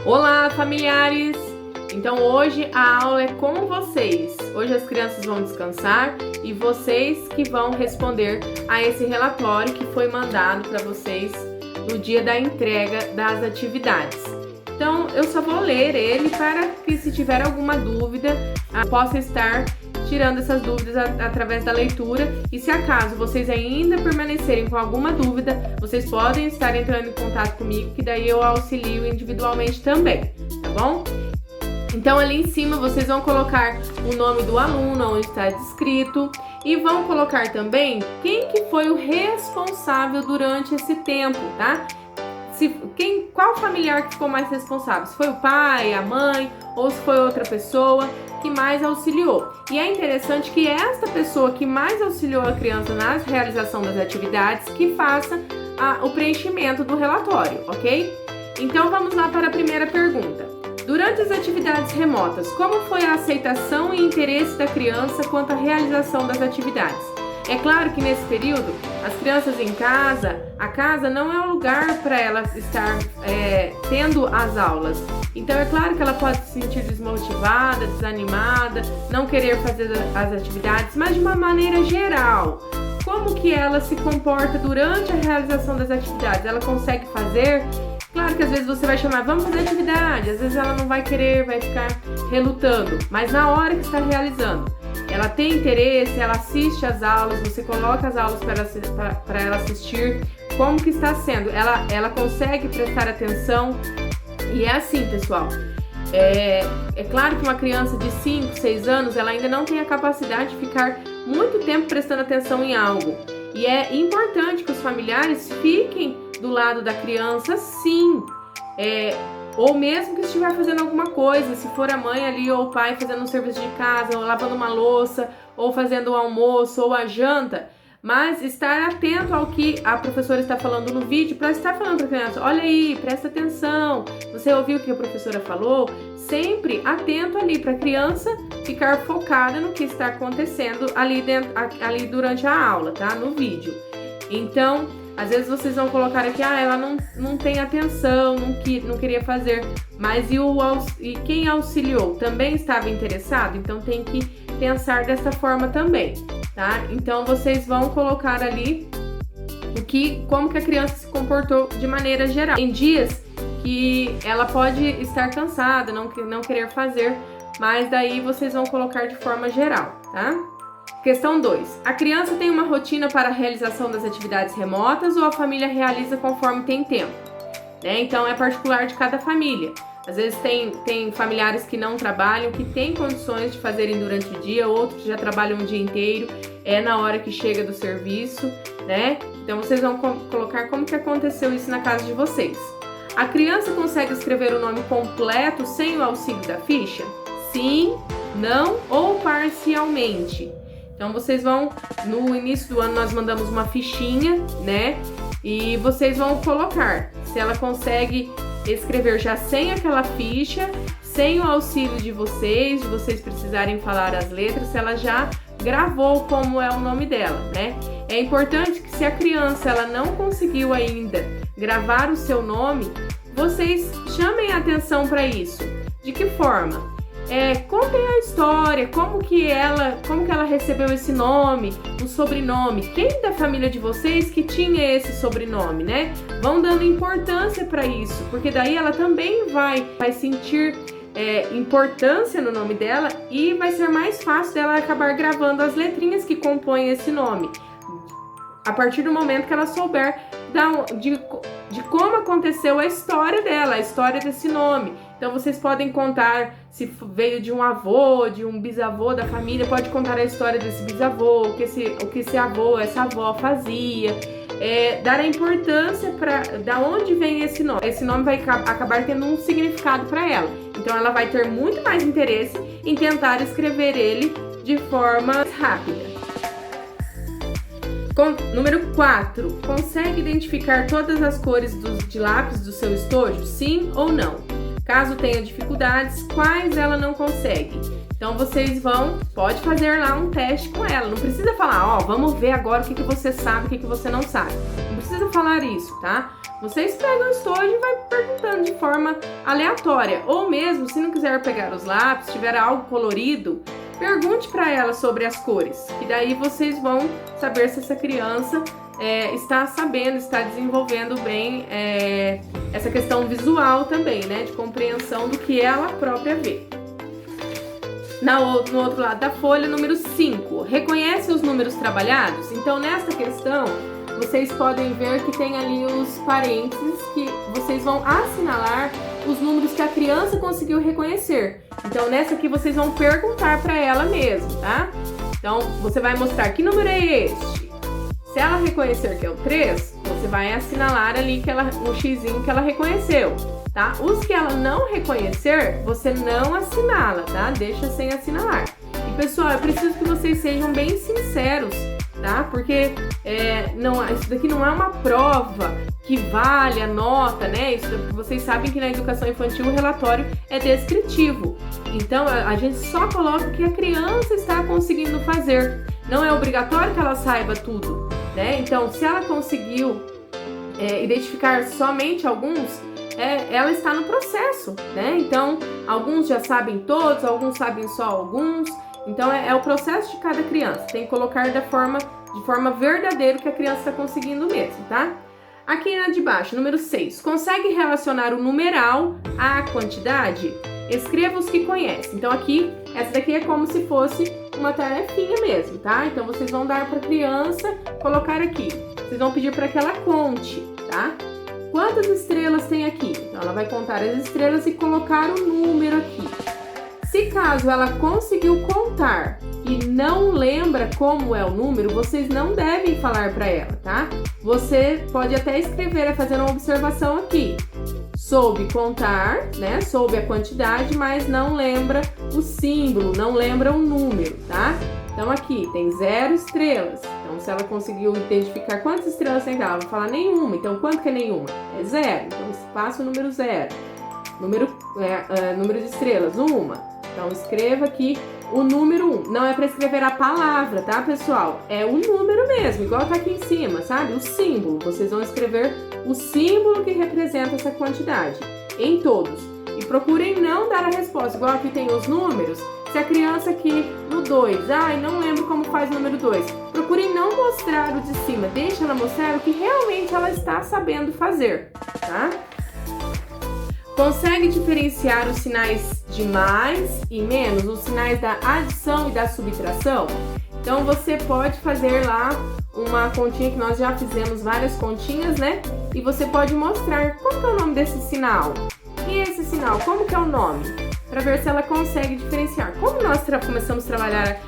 Olá, familiares! Então hoje a aula é com vocês. Hoje as crianças vão descansar e vocês que vão responder a esse relatório que foi mandado para vocês no dia da entrega das atividades. Então eu só vou ler ele para que, se tiver alguma dúvida, possa estar tirando essas dúvidas através da leitura. E se acaso vocês ainda permanecerem com alguma dúvida, vocês podem estar entrando em contato comigo, que daí eu auxilio individualmente também, tá bom? Então ali em cima vocês vão colocar o nome do aluno, onde está descrito, e vão colocar também quem que foi o responsável durante esse tempo, tá? Qual familiar que ficou mais responsável? Se foi o pai, a mãe, ou se foi outra pessoa que mais auxiliou. E é interessante que esta pessoa que mais auxiliou a criança na realização das atividades, que faça o preenchimento do relatório, ok? Então vamos lá para a primeira pergunta. Durante as atividades remotas, como foi a aceitação e interesse da criança quanto à realização das atividades? É claro que nesse período, as crianças em casa, a casa não é o lugar para ela estar tendo as aulas. Então é claro que ela pode se sentir desmotivada, desanimada, não querer fazer as atividades, mas de uma maneira geral. Como que ela se comporta durante a realização das atividades? Ela consegue fazer? Claro que às vezes você vai chamar, vamos fazer atividade, às vezes ela não vai querer, vai ficar relutando, mas na hora que está realizando, ela tem interesse, ela assiste às aulas, você coloca as aulas para ela assistir, como que está sendo? Ela consegue prestar atenção? E é assim, pessoal, é claro que uma criança de 5, 6 anos, ela ainda não tem a capacidade de ficar muito tempo prestando atenção em algo. E é importante que os familiares fiquem do lado da criança, sim, ou mesmo que estiver fazendo alguma coisa, se for a mãe ali ou o pai fazendo um serviço de casa, ou lavando uma louça, ou fazendo o almoço ou a janta, mas estar atento ao que a professora está falando no vídeo, para estar falando para a criança, olha aí, presta atenção, você ouviu o que a professora falou? Sempre atento ali para a criança ficar focada no que está acontecendo ali durante a aula, tá? No vídeo. Então, às vezes vocês vão colocar aqui, ela não tem atenção, não queria fazer, mas e quem auxiliou também estava interessado? Então tem que pensar dessa forma também, tá? Então vocês vão colocar ali como que a criança se comportou de maneira geral. Tem dias que ela pode estar cansada, não querer fazer, mas daí vocês vão colocar de forma geral, tá? Questão 2. A criança tem uma rotina para a realização das atividades remotas ou a família realiza conforme tem tempo? Então é particular de cada família. Às vezes tem familiares que não trabalham, que têm condições de fazerem durante o dia, outros já trabalham o dia inteiro, na hora que chega do serviço, né? Então vocês vão colocar como que aconteceu isso na casa de vocês. A criança consegue escrever o nome completo sem o auxílio da ficha? Sim, não ou parcialmente. Então vocês vão, no início do ano nós mandamos uma fichinha, né? E vocês vão colocar se ela consegue escrever já sem aquela ficha, sem o auxílio de vocês precisarem falar as letras, se ela já gravou como é o nome dela, né? É importante que, se a criança ela não conseguiu ainda gravar o seu nome, vocês chamem a atenção para isso. De que forma? Contem a história, como que ela recebeu esse nome, o sobrenome, quem da família de vocês que tinha esse sobrenome, né? Vão dando importância para isso, porque daí ela também vai sentir importância no nome dela e vai ser mais fácil dela acabar gravando as letrinhas que compõem esse nome, a partir do momento que ela souber de como aconteceu a história dela, a história desse nome. Então vocês podem contar se veio de um avô, de um bisavô da família, pode contar a história desse bisavô, o que esse avô, essa avó fazia, dar a importância da onde vem esse nome. Esse nome vai acabar tendo um significado para ela. Então ela vai ter muito mais interesse em tentar escrever ele de forma rápida. Número 4. Consegue identificar todas as cores de lápis do seu estojo? Sim ou não? Caso tenha dificuldades, quais ela não consegue? Então vocês pode fazer lá um teste com ela. Não precisa falar, vamos ver agora o que você sabe, o que você não sabe. Não precisa falar isso, tá? Vocês pegam o estojo e vai perguntando de forma forma aleatória. Ou mesmo, se não quiser pegar os lápis, tiver algo colorido, pergunte para ela sobre as cores, que daí vocês vão saber se essa criança está sabendo, está desenvolvendo bem essa questão visual também, né, de compreensão do que ela própria vê. No outro lado da folha, número 5, reconhece os números trabalhados? Então, nesta questão, vocês podem ver que tem ali os parênteses que vocês vão assinalar os números que a criança conseguiu reconhecer. Então, nessa aqui, vocês vão perguntar para ela mesmo, tá? Então, você vai mostrar que número é este. Se ela reconhecer que é o 3, você vai assinalar ali um xizinho que ela reconheceu. Tá? Os que ela não reconhecer, você não assinala, tá? Deixa sem assinalar. E pessoal, eu preciso que vocês sejam bem sinceros, tá? Porque isso daqui não é uma prova que vale a nota, né? Vocês sabem que na educação infantil o relatório é descritivo. Então a gente só coloca o que a criança está conseguindo fazer. Não é obrigatório que ela saiba tudo, né? Então, se ela conseguiu identificar somente alguns, ela está no processo, né? Então, alguns já sabem todos, alguns sabem só alguns. Então, é o processo de cada criança. Tem que colocar de forma verdadeira o que a criança está conseguindo mesmo, tá? Aqui na de baixo, número 6. Consegue relacionar o numeral à quantidade? Escreva os que conhece. Então, aqui, essa daqui é como se fosse uma tarefinha mesmo, tá? Então, vocês vão dar para a criança colocar aqui. Vocês vão pedir para que ela conte, tá? Quantas estrelas tem aqui? Então, ela vai contar as estrelas e colocar o número aqui. Se caso ela conseguiu contar e não lembra como é o número, vocês não devem falar para ela, tá? Você pode até escrever, fazer uma observação aqui. Soube contar, né? Soube a quantidade, mas não lembra o símbolo, não lembra o número, tá? Então, aqui tem 0 estrelas. Então, se ela conseguiu identificar quantas estrelas tem, ela vai falar nenhuma. Então, quanto que é nenhuma? É 0. Então, passa o número 0. Número de estrelas, 1. Então, escreva aqui o número 1. Não é para escrever a palavra, tá, pessoal? É o número mesmo, igual tá aqui em cima, sabe? O símbolo. Vocês vão escrever o símbolo que representa essa quantidade em todos. E procurem não dar a resposta, igual aqui tem os números. Se a criança aqui no 2, não lembro como faz o número 2, procurem não mostrar o de cima, deixa ela mostrar o que realmente ela está sabendo fazer, tá? Consegue diferenciar os sinais de mais e menos, os sinais da adição e da subtração? Então, você pode fazer lá uma continha, que nós já fizemos várias continhas, né? E você pode mostrar qual que é o nome desse sinal. E esse sinal, como que é o nome? Para ver se ela consegue diferenciar. Como nós começamos a trabalhar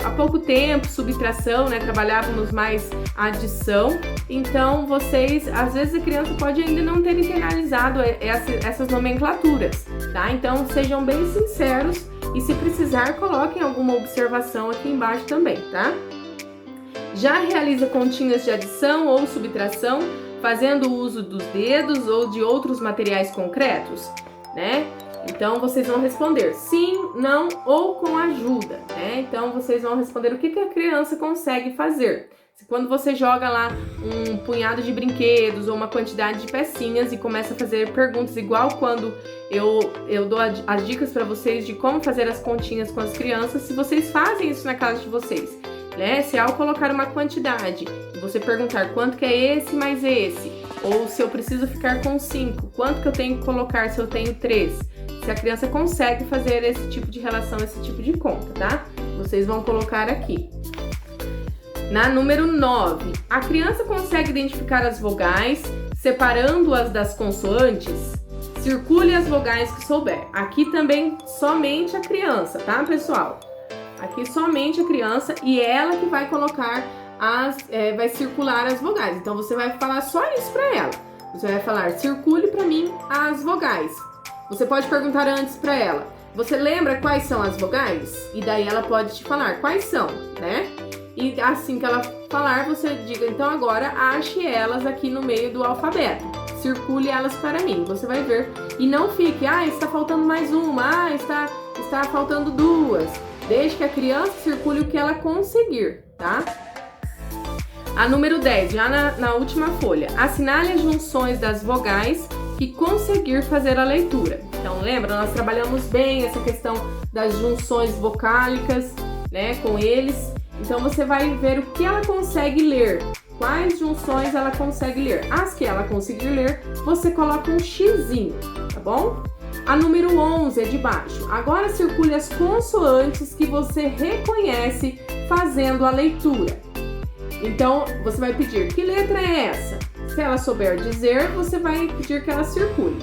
há pouco tempo, subtração, né? Trabalhávamos mais adição. Então, às vezes a criança pode ainda não ter internalizado essas nomenclaturas, tá? Então, sejam bem sinceros e, se precisar, coloquem alguma observação aqui embaixo também, tá? Já realiza continhas de adição ou subtração, fazendo uso dos dedos ou de outros materiais concretos, né? Então, vocês vão responder sim, não ou com ajuda, né? Então, vocês vão responder o que a criança consegue fazer. Quando você joga lá um punhado de brinquedos ou uma quantidade de pecinhas e começa a fazer perguntas, igual quando eu dou as dicas para vocês de como fazer as continhas com as crianças, se vocês fazem isso na casa de vocês, né? Se ao colocar uma quantidade, você perguntar quanto que é esse mais esse, ou se eu preciso ficar com 5, quanto que eu tenho que colocar se eu tenho 3, se a criança consegue fazer esse tipo de relação, esse tipo de conta, tá? Vocês vão colocar aqui. Na número 9, a criança consegue identificar as vogais, separando-as das consoantes? Circule as vogais que souber. Aqui também somente a criança, tá, pessoal? Aqui somente a criança e ela que vai colocar vai circular as vogais. Então, você vai falar só isso para ela. Você vai falar, circule para mim as vogais. Você pode perguntar antes para ela, você lembra quais são as vogais? E daí ela pode te falar quais são, né? E assim que ela falar, você diga, então agora ache elas aqui no meio do alfabeto. Circule elas para mim, você vai ver. E não fique, está faltando mais uma, está faltando duas. Deixe que a criança circule o que ela conseguir, tá? A número 10, já na última folha. Assinale as junções das vogais que conseguir fazer a leitura. Então, lembra? Nós trabalhamos bem essa questão das junções vocálicas, né, com eles. Então, você vai ver o que ela consegue ler. Quais junções ela consegue ler. As que ela conseguir ler, você coloca um xizinho, tá bom? A número 11 é de baixo. Agora circule as consoantes que você reconhece fazendo a leitura. Então, você vai pedir, que letra é essa? Se ela souber dizer, você vai pedir que ela circule.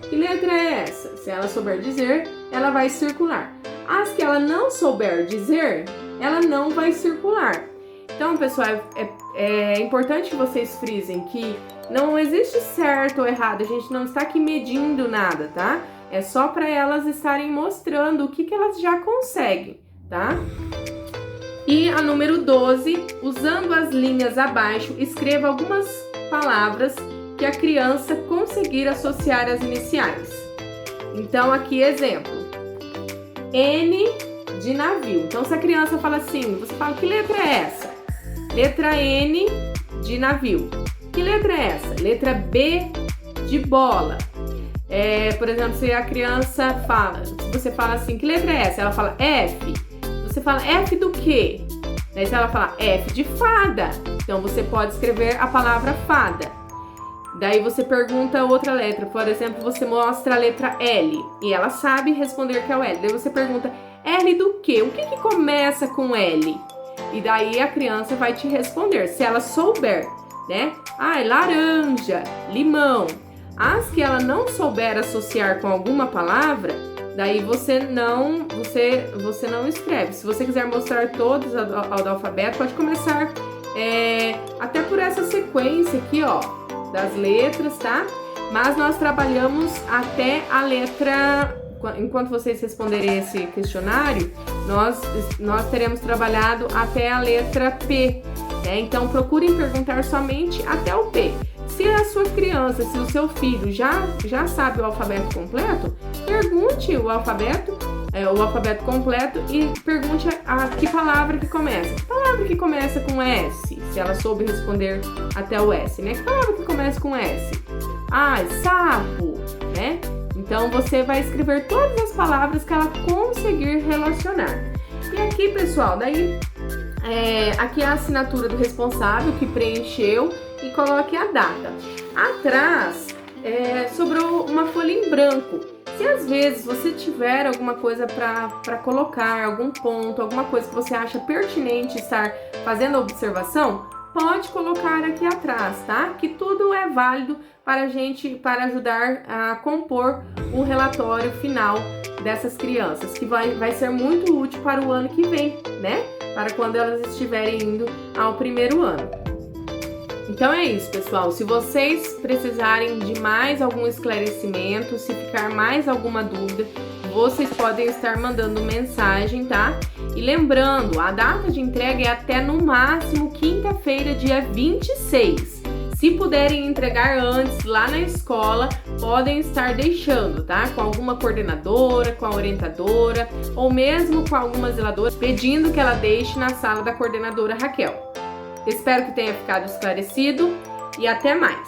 Que letra é essa? Se ela souber dizer, ela vai circular. As que ela não souber dizer, ela não vai circular. Então, pessoal, é importante que vocês frisem que não existe certo ou errado. A gente não está aqui medindo nada, tá? É só para elas estarem mostrando o que elas já conseguem, tá? E a número 12, usando as linhas abaixo, escreva algumas palavras que a criança conseguir associar às iniciais. Então, aqui, exemplo. N de navio. Então, se a criança fala assim, você fala, que letra é essa? Letra N de navio. Que letra é essa? Letra B de bola. Por exemplo, se a criança fala, se você fala assim, que letra é essa? Ela fala F. Você fala F do quê? Daí se ela fala F de fada, então você pode escrever a palavra fada. Daí você pergunta outra letra, por exemplo, você mostra a letra L e ela sabe responder que é o L. Daí você pergunta L do quê? O que começa com L? E daí a criança vai te responder, se ela souber, né? Laranja, limão. As que ela não souber associar com alguma palavra, daí você não escreve. Se você quiser mostrar todos do alfabeto, pode começar até por essa sequência aqui, ó, das letras, tá? Mas nós trabalhamos até a letra... Enquanto vocês responderem esse questionário, nós teremos trabalhado até a letra P, né? Então, procurem perguntar somente até o P. Se a sua criança, se o seu filho já sabe o alfabeto completo, pergunte o alfabeto completo e pergunte a que palavra que começa. Que palavra que começa com S? Se ela soube responder até o S, né? Que palavra que começa com S? Sapo, né? Então, você vai escrever todas as palavras que ela conseguir relacionar. E aqui, pessoal, daí aqui é a assinatura do responsável que preencheu e coloque a data. Atrás, sobrou uma folha em branco. Se às vezes você tiver alguma coisa para colocar, algum ponto, alguma coisa que você acha pertinente estar fazendo a observação, pode colocar aqui atrás, tá? Que tudo é válido para ajudar a compor o relatório final dessas crianças, que vai ser muito útil para o ano que vem, né? Para quando elas estiverem indo ao primeiro ano. Então é isso, pessoal. Se vocês precisarem de mais algum esclarecimento, se ficar mais alguma dúvida, vocês podem estar mandando mensagem, tá? E lembrando, a data de entrega é até no máximo quinta-feira, dia 26. Se puderem entregar antes lá na escola, podem estar deixando, tá? Com alguma coordenadora, com a orientadora ou mesmo com alguma zeladora, pedindo que ela deixe na sala da coordenadora Raquel. Espero que tenha ficado esclarecido e até mais!